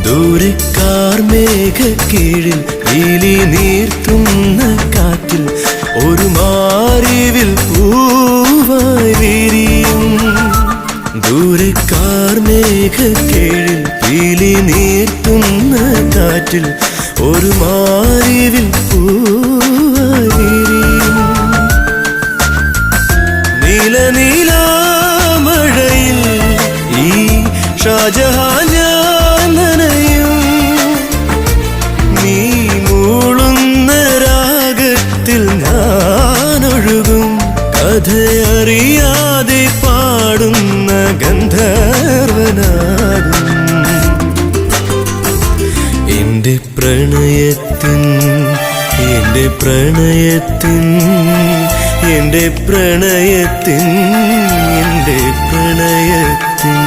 ദൂരെ കാർമേഘക്കീഴിൽ പീലി നീർത്തുന്ന കാറ്റിൽ ഒരു മാറിവിൽ പൂവായി വിരിയും. ദൂരെ കാർമേഘക്കീഴിൽ പീലി നീർത്തുന്ന കാറ്റിൽ ഒരു മാറിവിൽ പൂവായി വിരിയും. നീല നീലാമഴയിൽ ഈ ഷാജഹാൻ ഞാൻ നനയും. നീ മൂളുന്ന രാഗത്തിൽ ഞാനൊഴുകും. കഥയറിയാതെ പാടുന്ന ഗന്ധർവനാകും. എൻ്റെ പ്രണയത്തിൻ എൻ്റെ പ്രണയത്തിൻ എൻ്റെ പ്രണയത്തിൻ എൻ്റെ പ്രണയത്തിൻ